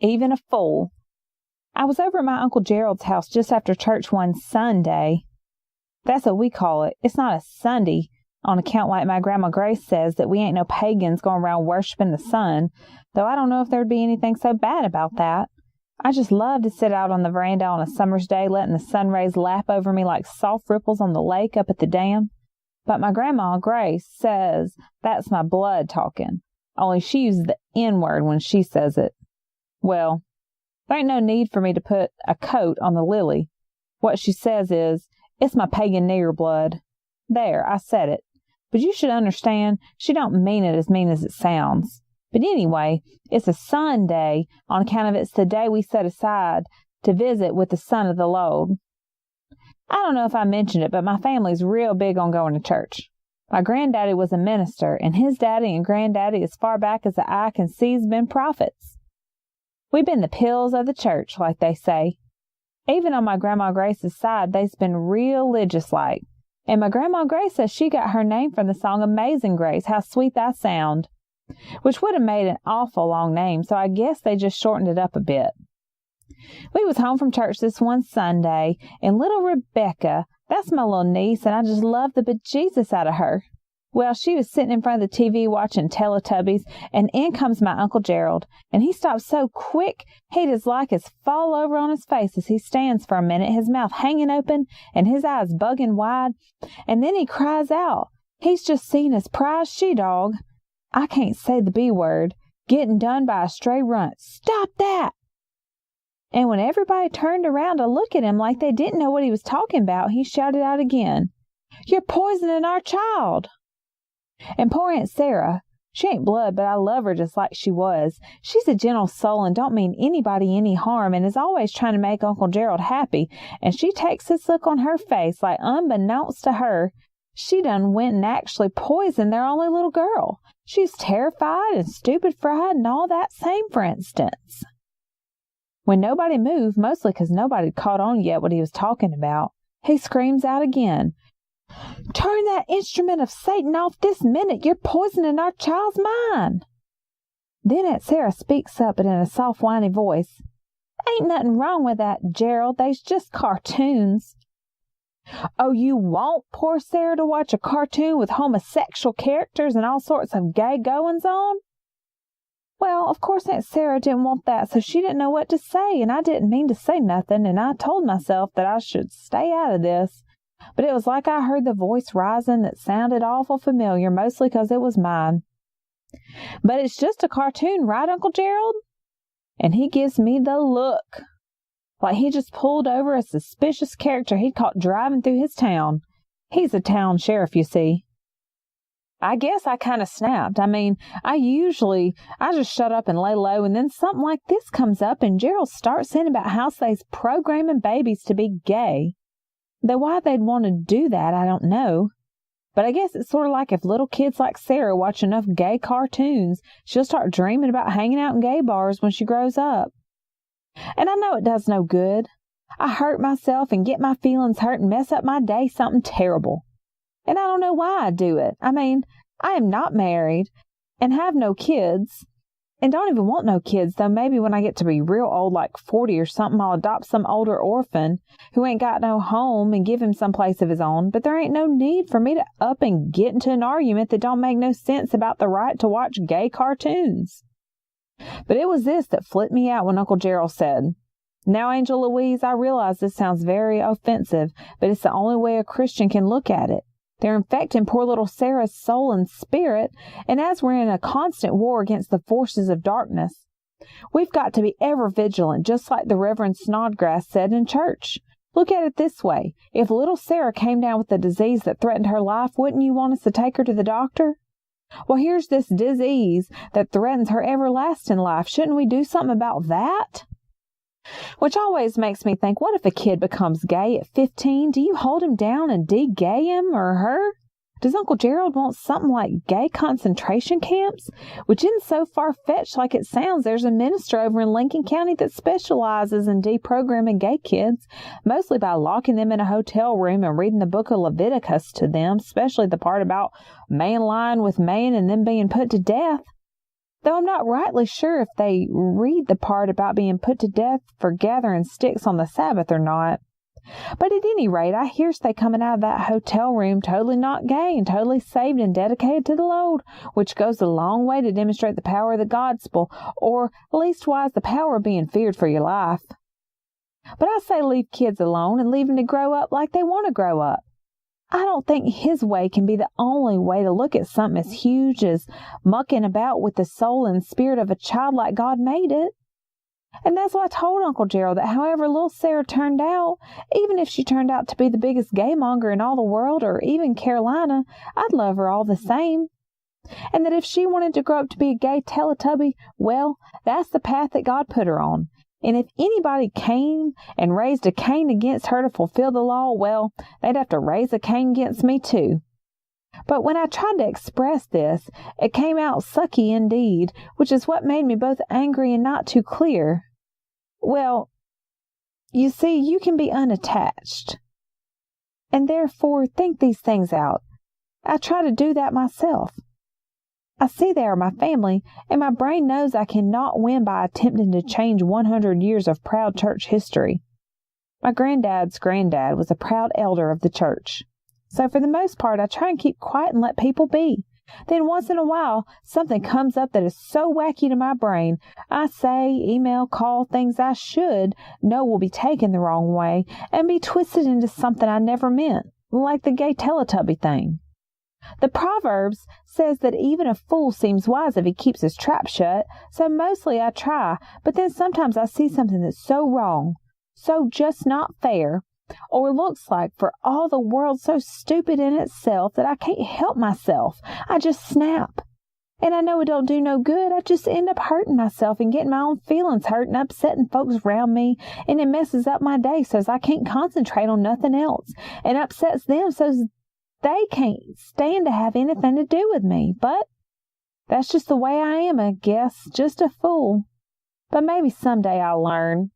even a fool. I was over at my Uncle Gerald's house just after church one Sunday. That's what we call it. It's not a Sunday, on account like my Grandma Grace says that we ain't no pagans going around worshiping the sun, though I don't know if there'd be anything so bad about that. I just love to sit out on the veranda on a summer's day, letting the sun rays lap over me like soft ripples on the lake up at the dam. But my Grandma Grace says that's my blood talking, only she uses the N-word when she says it. Well, there ain't no need for me to put a coat on the lily. What she says is, it's my pagan nigger blood. There, I said it. But you should understand, she don't mean it as mean as it sounds. But anyway, it's a Sunday on account of it's the day we set aside to visit with the son of the Lord. I don't know if I mentioned it, but my family's real big on going to church. My granddaddy was a minister, and his daddy and granddaddy, as far back as the eye can see, has been prophets. We've been the pills of the church, like they say. Even on my Grandma Grace's side, they's been real religious-like. And my Grandma Grace says she got her name from the song Amazing Grace, How Sweet Thy Sound, which would have made an awful long name, so I guess they just shortened it up a bit. We was home from church this one Sunday, and little Rebecca, that's my little niece, and I just love the bejesus out of her. Well, she was sitting in front of the TV watching Teletubbies, and in comes my Uncle Gerald, and he stopped so quick he'd as like as fall over on his face as he stands for a minute, his mouth hanging open and his eyes bugging wide, and then he cries out. He's just seen his prize she-dog, I can't say the B word, getting done by a stray runt. Stop that! And when everybody turned around to look at him like they didn't know what he was talking about, he shouted out again, "You're poisoning our child!" And poor Aunt Sarah, she ain't blood, but I love her just like she was. She's a gentle soul and don't mean anybody any harm and is always trying to make Uncle Gerald happy, and she takes this look on her face like unbeknownst to her, she done went and actually poisoned their only little girl. She's terrified and stupid-fried and all that same, for instance. When nobody moved, mostly 'cause nobody had caught on yet what he was talking about, he screams out again, "Turn that instrument of Satan off this minute! You're poisoning our child's mind!" Then Aunt Sarah speaks up, but in a soft, whiny voice, "Ain't nothing wrong with that, Gerald. They's just cartoons." "Oh, you want poor Sarah to watch a cartoon with homosexual characters and all sorts of gay goings-on?" Well, of course Aunt Sarah didn't want that, so she didn't know what to say, and I didn't mean to say nothing, and I told myself that I should stay out of this. But it was like I heard the voice rising that sounded awful familiar, mostly 'cause it was mine. "But it's just a cartoon, right, Uncle Gerald?" And he gives me the look, like he just pulled over a suspicious character he'd caught driving through his town. He's a town sheriff, you see. I guess I kind of snapped. I mean, I just shut up and lay low, and then something like this comes up, and Gerald starts in about how they's programming babies to be gay. Though why they'd want to do that, I don't know. But I guess it's sort of like if little kids like Sarah watch enough gay cartoons, she'll start dreaming about hanging out in gay bars when she grows up. And I know it does no good. I hurt myself and get my feelings hurt and mess up my day something terrible. And I don't know why I do it. I mean, I am not married and have no kids and don't even want no kids, though maybe when I get to be real old, like 40 or something, I'll adopt some older orphan who ain't got no home and give him some place of his own. But there ain't no need for me to up and get into an argument that don't make no sense about the right to watch gay cartoons. But it was this that flipped me out when Uncle Gerald said, "Now, Angel Louise, I realize this sounds very offensive, but it's the only way a Christian can look at it. They're infecting poor little Sarah's soul and spirit, and as we're in a constant war against the forces of darkness, we've got to be ever vigilant, just like the Reverend Snodgrass said in church. Look at it this way. If little Sarah came down with a disease that threatened her life, wouldn't you want us to take her to the doctor? Well, here's this disease that threatens her everlasting life. Shouldn't we do something about that?" Which always makes me think, what if a kid becomes gay at 15? Do you hold him down and de-gay him or her? Does Uncle Gerald want something like gay concentration camps? Which isn't so far-fetched like it sounds. There's a minister over in Lincoln County that specializes in deprogramming gay kids, mostly by locking them in a hotel room and reading the book of Leviticus to them, especially the part about man lying with man and them being put to death. though I'm not rightly sure if they read the part about being put to death for gathering sticks on the Sabbath or not. But at any rate, I hears they coming out of that hotel room totally not gay and totally saved and dedicated to the Lord, which goes a long way to demonstrate the power of the gospel, or leastwise the power of being feared for your life. But I say leave kids alone and leave them to grow up like they want to grow up. I don't think His way can be the only way to look at something as huge as mucking about with the soul and spirit of a child like God made it. And that's why I told Uncle Gerald that however little Sarah turned out, even if she turned out to be the biggest gaymonger in all the world, or even Carolina, I'd love her all the same. And that if she wanted to grow up to be a gay Teletubby, well, that's the path that God put her on. And if anybody came and raised a Cain against her to fulfill the law, well, they'd have to raise a Cain against me too. But when I tried to express this, it came out sucky indeed, which is what made me both angry and not too clear. Well, you see, you can be unattached, and therefore think these things out. I try to do that myself. I see they are my family, and my brain knows I cannot win by attempting to change 100 years of proud church history. My granddad's granddad was a proud elder of the church. So for the most part, I try and keep quiet and let people be. Then once in a while, something comes up that is so wacky to my brain, I say, email, call things I should know will be taken the wrong way and be twisted into something I never meant, like the gay Teletubby thing. The Proverbs says that even a fool seems wise if he keeps his trap shut, so mostly I try, but then sometimes I see something that's so wrong, so just not fair, or looks like for all the world so stupid in itself that I can't help myself. I just snap. And I know it don't do no good. I just end up hurting myself and getting my own feelings hurt and upsetting folks around me, and it messes up my day so's I can't concentrate on nothing else, and upsets them so's they can't stand to have anything to do with me. But that's just the way I am, I guess, just a fool. But maybe someday I'll learn.